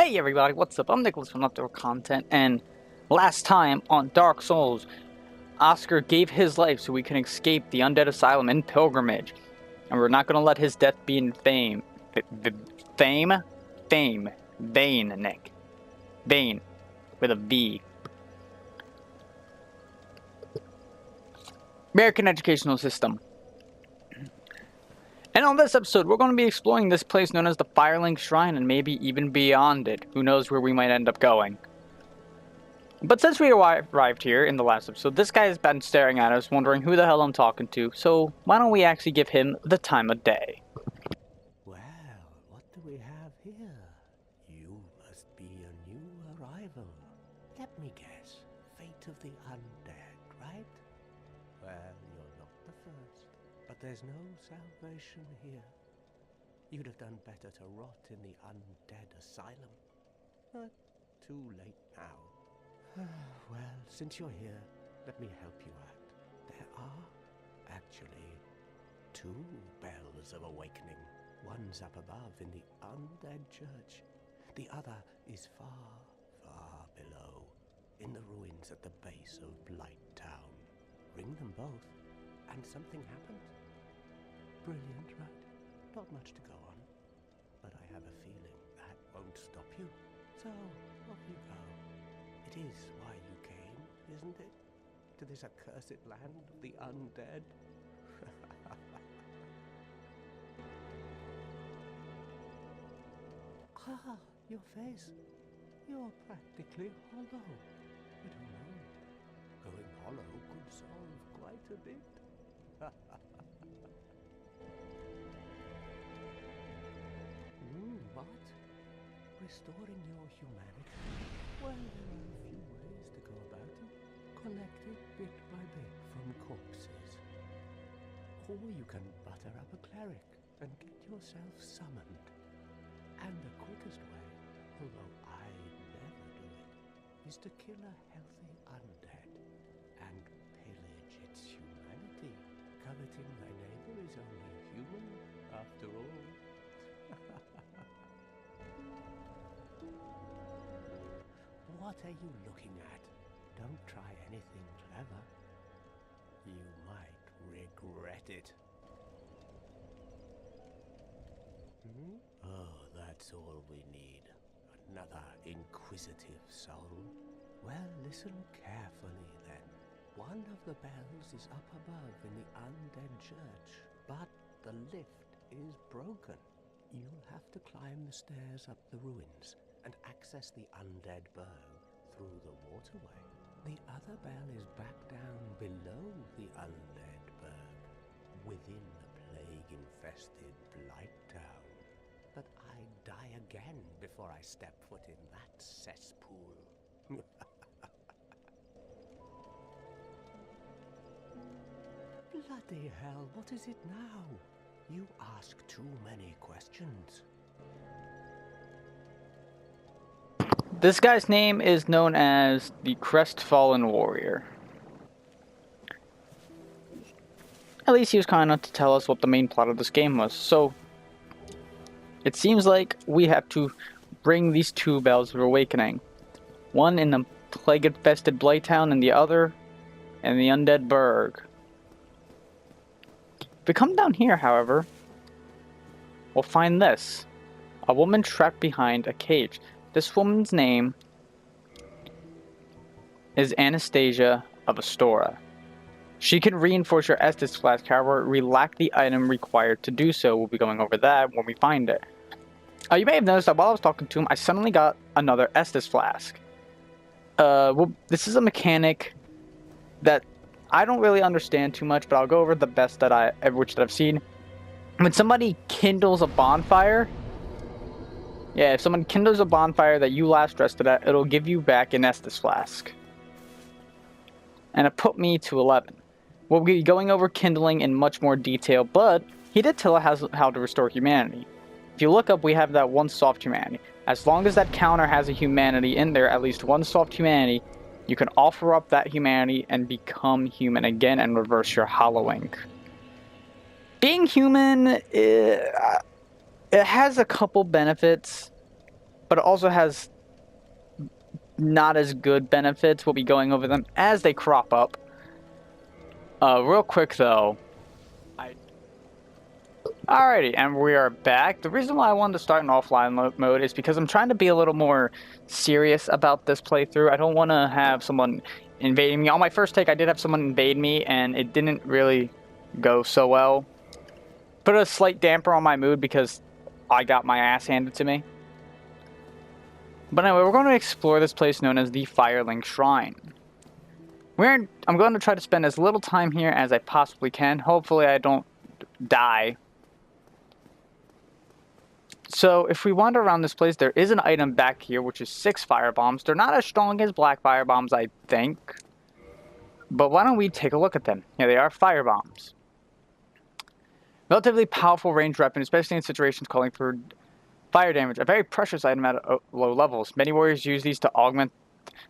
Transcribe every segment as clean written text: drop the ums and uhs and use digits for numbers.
Hey everybody, what's up? I'm Nicholas from Leftover Content, and last time on Dark Souls, Oscar gave his life so we can escape the Undead Asylum in Pilgrimage. And we're not going to let his death be in vain. Vain, Nick. Vain. With a V. American educational system. And on this episode, we're going to be exploring this place known as the Firelink Shrine and maybe even beyond it. Who knows where we might end up going. But since we arrived here in the last episode, this guy has been staring at us, wondering who the hell I'm talking to, so why don't we actually give him the time of day? Well, what do we have here? You must be a new arrival. Let me guess, fate of the undead, right? Well, you're not the first, but there's no salvation here. You'd have done better to rot in the undead asylum. But too late now. Well, since you're here, let me help you out. There are actually two bells of awakening. One's up above in the undead church. The other is far, far below, in the ruins at the base of Blight Town. Ring them both, and something happens. Brilliant, right? Not much to go on, but I have a feeling that won't stop you. So, off you go. It is why you came, isn't it? To this accursed land of the undead? Ah, your face. You're practically hollow. But who knows? Going hollow could solve quite a bit. What? Restoring your humanity? Well, there are a few ways to go about it. Collected bit by bit from corpses. Or you can butter up a cleric and get yourself summoned. And the quickest way, although I never do it, is to kill a healthy undead and pillage its humanity. Coveting thy neighbor is only human, after all. What are you looking at? Don't try anything clever. You might regret it. Oh, that's all we need. Another inquisitive soul. Well, listen carefully then. One of the bells is up above in the undead church, but the lift is broken. You'll have to climb the stairs up the ruins and access the undead burg through the waterway. The other bell is back down below the undead burg, within the plague-infested Blight Town. But I'd die again before I step foot in that cesspool. Bloody hell, what is it now? You ask too many questions. This guy's name is known as the Crestfallen Warrior. At least he was kind enough to tell us what the main plot of this game was. So, it seems like we have to bring these two bells of awakening. One in the plague-infested Blight Town and the other in the Undead Burg. If we come down here, however, we'll find this. A woman trapped behind a cage. This woman's name is Anastasia of Astora. She can reinforce your Estus flask, however, we lack the item required to do so. We'll be going over that when we find it. You may have noticed that while I was talking to him, I suddenly got another Estus flask. Well, this is a mechanic that I don't really understand too much, but I'll go over the best that I've seen. When somebody kindles a bonfire, if someone kindles a bonfire that you last rested at, it'll give you back an Estus flask. And it put me to 11. We'll be going over kindling in much more detail, but he did tell us how to restore humanity. If you look up, we have that one soft humanity. As long as that counter has a humanity in there, at least one soft humanity, you can offer up that humanity and become human again and reverse your hollowing. Being human, it has a couple benefits. but it also has not as good benefits. We'll be going over them as they crop up. Real quick though. Alrighty, and we are back. The reason why I wanted to start in offline mode is because I'm trying to be a little more serious about this playthrough. I don't want to have someone invading me. On my first take, I did have someone invade me, and it didn't really go so well. Put a slight damper on my mood because I got my ass handed to me. But anyway, we're going to explore this place known as the Firelink Shrine. I'm going to try to spend as little time here as I possibly can. Hopefully I don't die. So if we wander around this place, there is an item back here, which is 6 fire bombs. They're not as strong as black fire bombs, I think. But why don't we take a look at them? Here they are, fire bombs. Relatively powerful ranged weapon, especially in situations calling for fire damage. A very precious item at low levels. Many warriors use these to augment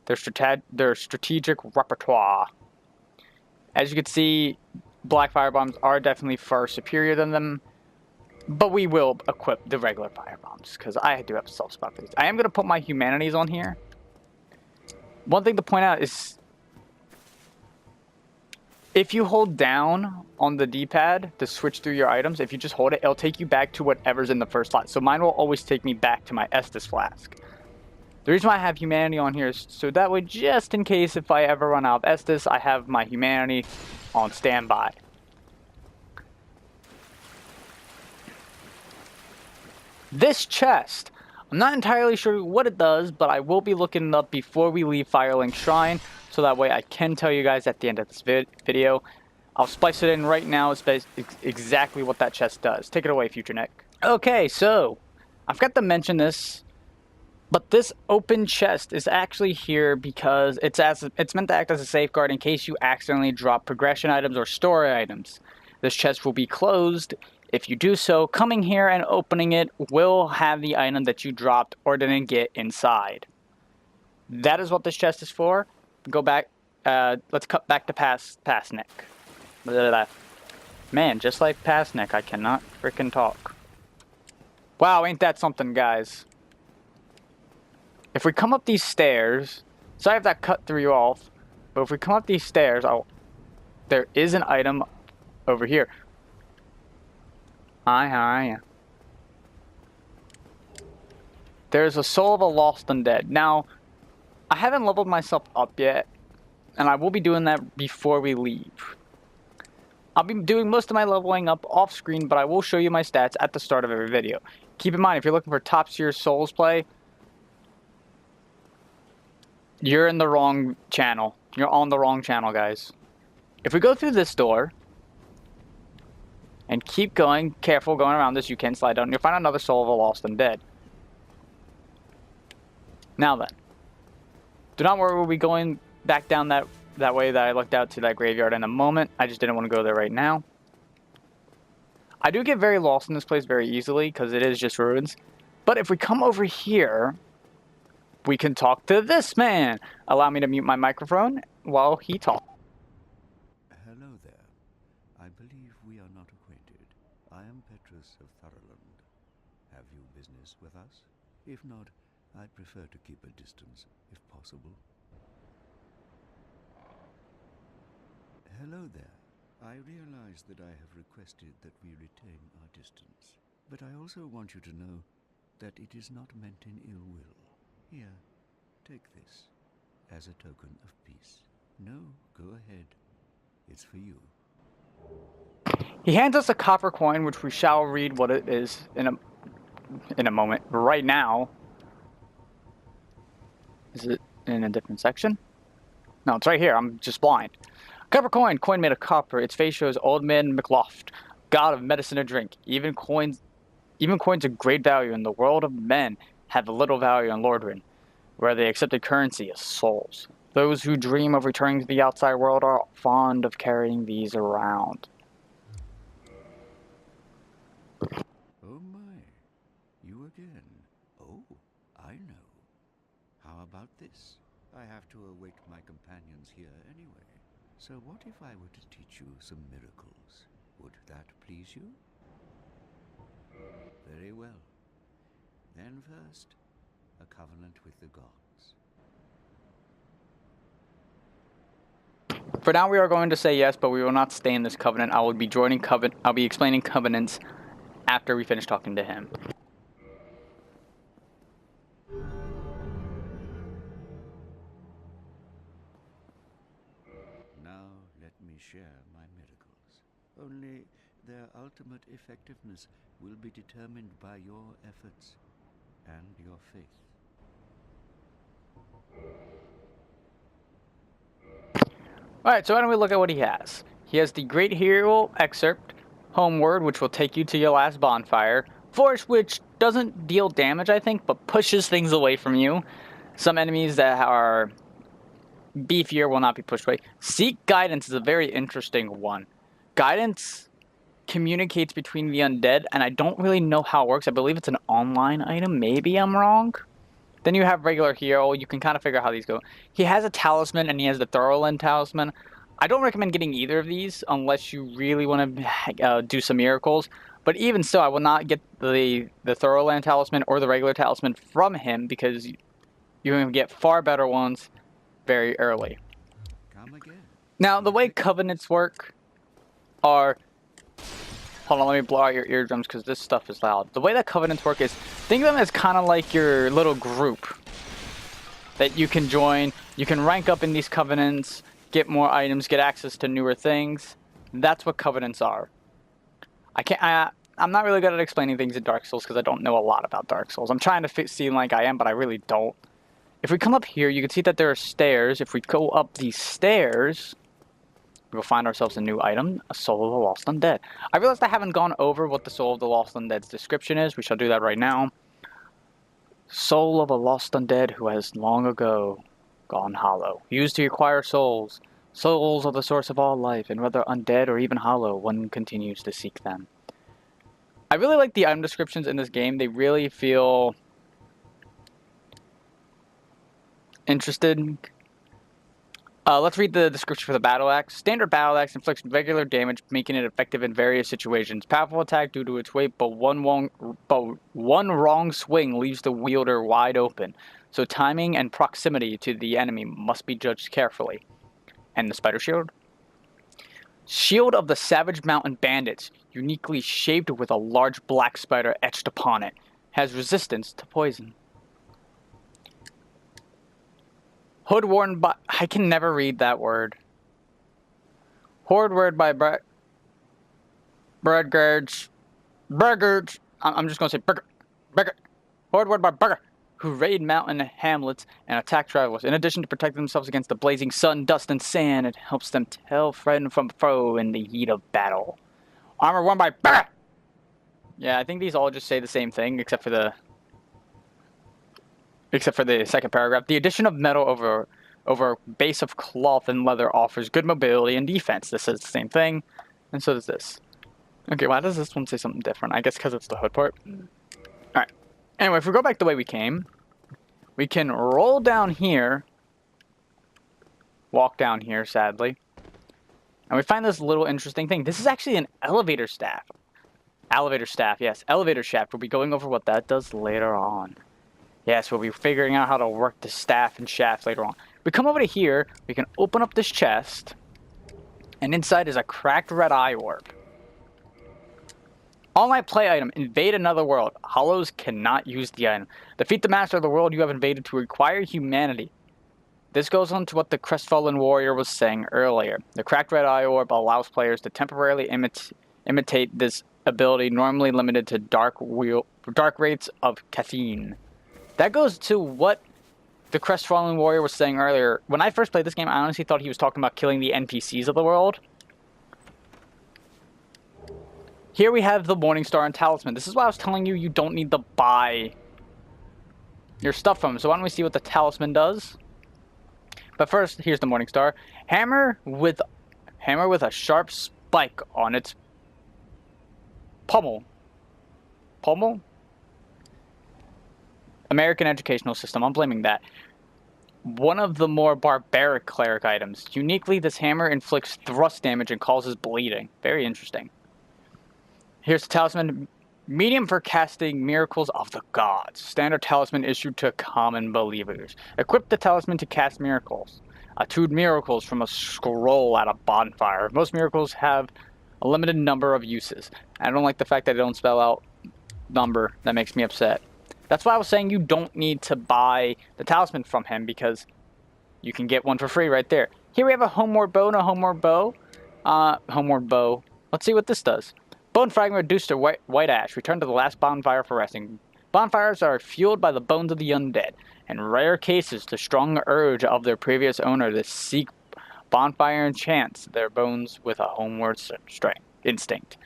their strategic repertoire. As you can see, black fire bombs are definitely far superior than them. But we will equip the regular fire bombs, because I do have a soft spot for these. I am going to put my humanities on here. One thing to point out is, if you hold down on the D-pad to switch through your items, if you just hold it, it'll take you back to whatever's in the first slot. So mine will always take me back to my Estus flask. The reason why I have humanity on here is so that way, just in case if I ever run out of Estus, I have my humanity on standby. This chest, I'm not entirely sure what it does, but I will be looking it up before we leave Firelink Shrine, so that way I can tell you guys at the end of this video. I'll splice it in right now. It's exactly what that chest does. Take it away, Future Nick. Okay, so I forgot to mention this, but this open chest is actually here because it's meant to act as a safeguard in case you accidentally drop progression items or story items. This chest will be closed. If you do so, coming here and opening it will have the item that you dropped or didn't get inside. That is what this chest is for. Go back. Let's cut back to past Nick. Man, just like past Nick, I cannot freaking talk. Wow, ain't that something, guys? If we come up these stairs, sorry if that cut threw you off, but if we come up these stairs, there is an item over here. Hi, how are you? There's a soul of a lost undead. Now, I haven't leveled myself up yet, and I will be doing that before we leave. I'll be doing most of my leveling up off screen, but I will show you my stats at the start of every video. Keep in mind, if you're looking for top tier Souls play, you're in the wrong channel. You're on the wrong channel, guys. If we go through this door and keep going, careful going around this, you can slide down. You'll find another soul of a lost undead. Now then, do not worry, we'll be going back down that way that I looked out to that graveyard in a moment. I just didn't want to go there right now. I do get very lost in this place very easily because it is just ruins. But if we come over here, we can talk to this man. Allow me to mute my microphone while he talks. Hello there. I believe we are not acquainted. I am Petrus of Firelink. Have you business with us? If not, I'd prefer to keep a distance, if possible. Hello there. I realize that I have requested that we retain our distance, but I also want you to know that it is not meant in ill will. Here, take this as a token of peace. No, go ahead. It's for you. He hands us a copper coin, which we shall read what it is in a moment. Right now. Is it in a different section? No, it's right here. I'm just blind. Copper coin. Coin made of copper. Its face shows Old Man McLoft, god of medicine and drink. Even coins of great value in the world of men have little value in Lordran, where the accepted currency is souls. Those who dream of returning to the outside world are fond of carrying these around. Oh my, you again. Oh, I know. How about this? I have to await my companions here anyway. So what if I were to teach you some miracles? Would that please you? Very well. Then first, a covenant with the gods? For now, we are going to say yes, but we will not stay in this covenant. I will be joining covenant. I'll be explaining covenants after we finish talking to him. Now let me share my miracles. Only their ultimate effectiveness will be determined by your efforts and your faith. Alright, so why don't we look at what he has? He has the Great Hero Excerpt, Homeward, which will take you to your last bonfire. Force, which doesn't deal damage, I think, but pushes things away from you. Some enemies that are beefier will not be pushed away. Seek Guidance is a very interesting one. Guidance communicates between the undead, and I don't really know how it works. I believe it's an online item. Maybe I'm wrong. Then you have regular hero. You can kind of figure out how these go. He has a talisman, and he has the Thoroland talisman. I don't recommend getting either of these unless you really want to do some miracles. But even so, I will not get the Thoroland talisman or the regular talisman from him because you can get far better ones very early. Come again. Now, the way covenants work are... Hold on, let me blow out your eardrums because this stuff is loud. The way that covenants work is, think of them as kind of like your little group that you can join. You can rank up in these covenants, get more items, get access to newer things. That's what covenants are. I'm not really good at explaining things in Dark Souls because I don't know a lot about Dark Souls. I'm trying to seem like I am, but I really don't. If we come up here, you can see that there are stairs. If we go up these stairs... we'll find ourselves a new item, a Soul of the Lost Undead. I realized I haven't gone over what the Soul of the Lost Undead's description is. We shall do that right now. Soul of a Lost Undead who has long ago gone hollow. Used to acquire souls. Souls are the source of all life, and whether undead or even hollow, one continues to seek them. I really like the item descriptions in this game. They really feel interested. Let's read the description for the Battle Axe. Standard Battle Axe inflicts regular damage, making it effective in various situations. Powerful attack due to its weight, but one wrong swing leaves the wielder wide open. So timing and proximity to the enemy must be judged carefully. And the Spider Shield? Shield of the Savage Mountain Bandits, uniquely shaped with a large black spider etched upon it. Has resistance to poison. Hood worn by... I can never read that word. Hood worn by Burgers. I'm just going to say Burger. Hood worn by Burger, who raid mountain hamlets and attack travelers. In addition to protecting themselves against the blazing sun, dust, and sand, it helps them tell friend from foe in the heat of battle. Armor worn by Burger. Yeah, I think these all just say the same thing, except for the second paragraph. The addition of metal over base of cloth and leather offers good mobility and defense. This says the same thing, and so does this. Okay, why does this one say something different? I guess because it's the hood part. Alright. Anyway, if we go back the way we came, we can roll down here, walk down here, sadly, and we find this little interesting thing. This is actually an elevator staff. Elevator staff, yes. Elevator shaft. We'll be going over what that does later on. Yes, we'll be figuring out how to work the staff and shaft later on. We come over to here, we can open up this chest, and inside is a cracked red eye orb. Online play item, invade another world. Hollows cannot use the item. Defeat the master of the world you have invaded to acquire humanity. This goes on to what the crestfallen warrior was saying earlier. The cracked red eye orb allows players to temporarily imitate this ability, normally limited to dark rates of caffeine. That goes to what the crestfallen warrior was saying earlier. When I first played this game, I honestly thought he was talking about killing the NPCs of the world. Here we have the Morningstar and Talisman. This is why I was telling you, you don't need to buy your stuff from him. So why don't we see what the Talisman does? But first, here's the Morningstar. Hammer with a sharp spike on its pommel. Pommel? American educational system. I'm blaming that. One of the more barbaric cleric items. Uniquely, this hammer inflicts thrust damage and causes bleeding. Very interesting. Here's the Talisman. Medium for casting Miracles of the Gods. Standard talisman issued to common believers. Equip the talisman to cast miracles. Attude miracles from a scroll at a bonfire. Most miracles have a limited number of uses. I don't like the fact that they don't spell out number. That makes me upset. That's why I was saying you don't need to buy the talisman from him, because you can get one for free right there. Here we have a homeward bow and a homeward bow. Homeward bow. Let's see what this does. Bone fragment reduced to white ash. Return to the last bonfire for resting. Bonfires are fueled by the bones of the undead. In rare cases, the strong urge of their previous owner to seek bonfire enchants their bones with a homeward instinct.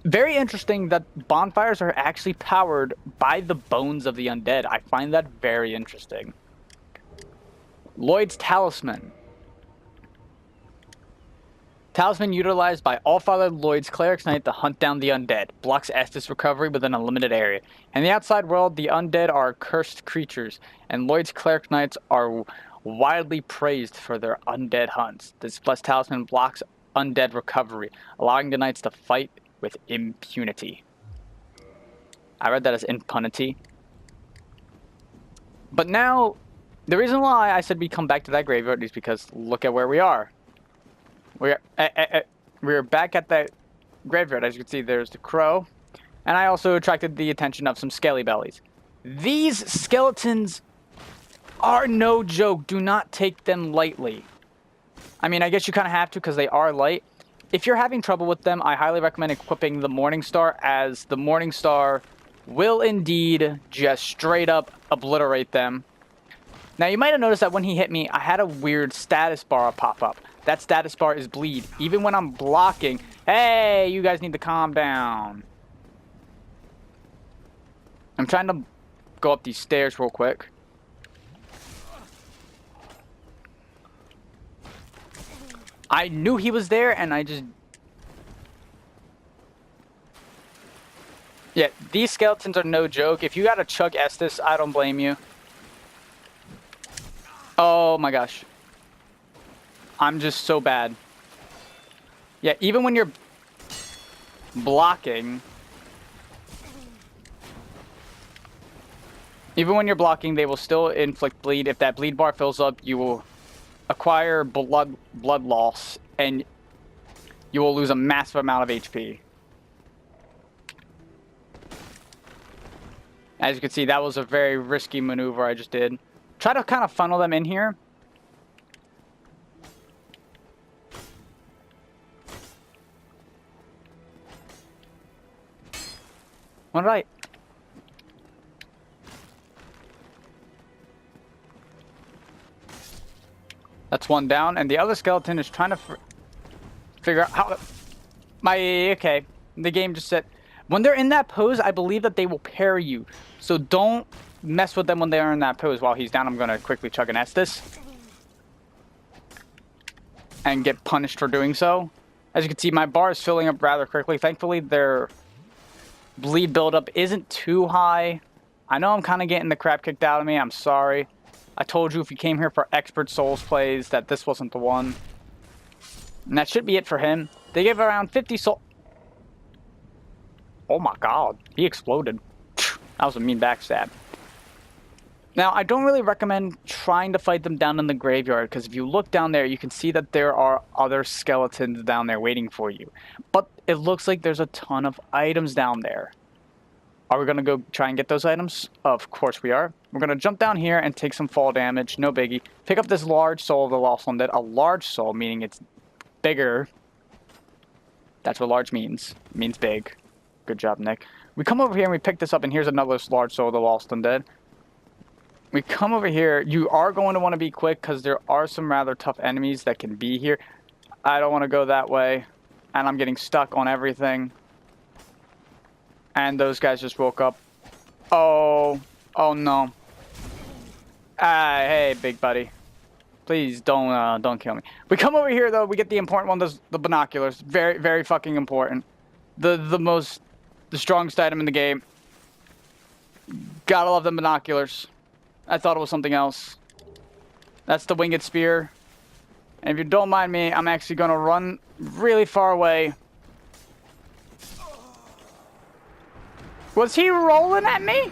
Very interesting that bonfires are actually powered by the bones of the undead. I find that very interesting. Lloyd's Talisman. Talisman utilized by Allfather Lloyd's Cleric's Knight to hunt down the undead. Blocks Estus recovery within a limited area. In the outside world, the undead are cursed creatures, and Lloyd's Cleric's Knights are widely praised for their undead hunts. This blessed talisman blocks undead recovery, allowing the knights to fight with impunity. I read that as impunity. But now, the reason why I said we come back to that graveyard is because look at where we are. We're back at that graveyard. As you can see, there's the crow. And I also attracted the attention of some skelly bellies. These skeletons are no joke. Do not take them lightly. I mean, I guess you kind of have to because they are light. If you're having trouble with them, I highly recommend equipping the Morningstar, as the Morningstar will indeed just straight up obliterate them. Now, you might have noticed that when he hit me, I had a weird status bar pop up. That status bar is bleed. Even when I'm blocking, hey, you guys need to calm down. I'm trying to go up these stairs real quick. I knew he was there, and I just... Yeah, these skeletons are no joke. If you gotta chug Estus, I don't blame you. Oh my gosh. I'm just so bad. Yeah, even when you're blocking... Even when you're blocking, they will still inflict bleed. If that bleed bar fills up, you will acquire blood loss, and you will lose a massive amount of HP. As you can see, that was a very risky maneuver I just did. Try to kind of funnel them in here. All right. That's one down, and the other skeleton is trying to figure out how... Okay, the game just said... When they're in that pose, I believe that they will parry you. So don't mess with them when they are in that pose. While he's down, I'm going to quickly chug an Estus. And get punished for doing so. As you can see, my bar is filling up rather quickly. Thankfully, their bleed buildup isn't too high. I know I'm kind of getting the crap kicked out of me. I'm sorry. I told you if you came here for expert Souls plays that this wasn't the one. And that should be it for him. They give around 50 soul... Oh my god, he exploded. That was a mean backstab. Now, I don't really recommend trying to fight them down in the graveyard, because if you look down there, you can see that there are other skeletons down there waiting for you. But it looks like there's a ton of items down there. Are we going to go try and get those items? Of course we are. We're going to jump down here and take some fall damage, no biggie. Pick up this large soul of the Lost Undead. A large soul, meaning it's bigger. That's what large means. It means big. Good job, Nick. We come over here and we pick this up, and here's another large soul of the Lost Undead. We come over here. You are going to want to be quick, because there are some rather tough enemies that can be here. I don't want to go that way, and I'm getting stuck on everything. And those guys just woke up. Oh no. Hey, big buddy. Please don't kill me. We come over here though. We get the important one, the binoculars. Very, very fucking important. The strongest item in the game. Gotta love the binoculars. I thought it was something else. That's the winged spear. And if you don't mind me, I'm actually gonna run really far away. Was he rolling at me?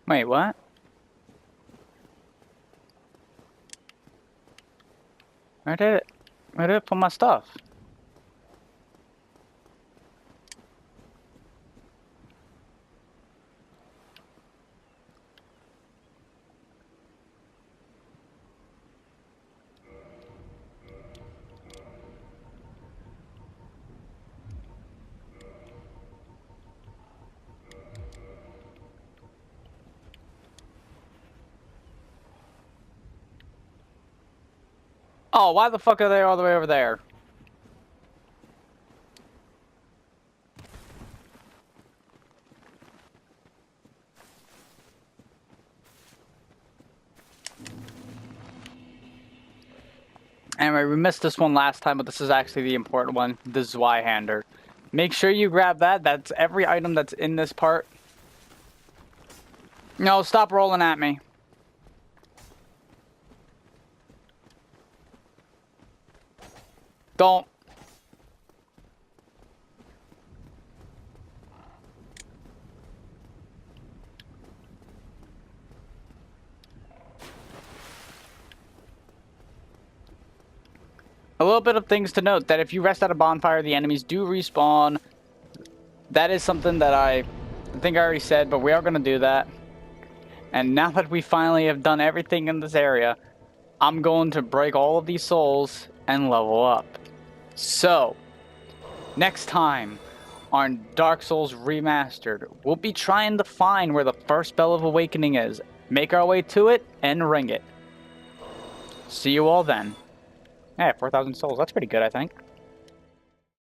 Wait, what? Where did it put my stuff? Oh, why the fuck are they all the way over there? Anyway, we missed this one last time, but this is actually the important one. The Zweihander. Make sure you grab that. That's every item that's in this part. No, stop rolling at me. Don't. A little bit of things to note, that if you rest at a bonfire, the enemies do respawn. That is something that I think I already said, but we are going to do that. And now that we finally have done everything in this area, I'm going to break all of these souls and level up. So, next time on Dark Souls Remastered, we'll be trying to find where the first Bell of Awakening is, make our way to it, and ring it. See you all then. Yeah, 4,000 souls. That's pretty good, I think.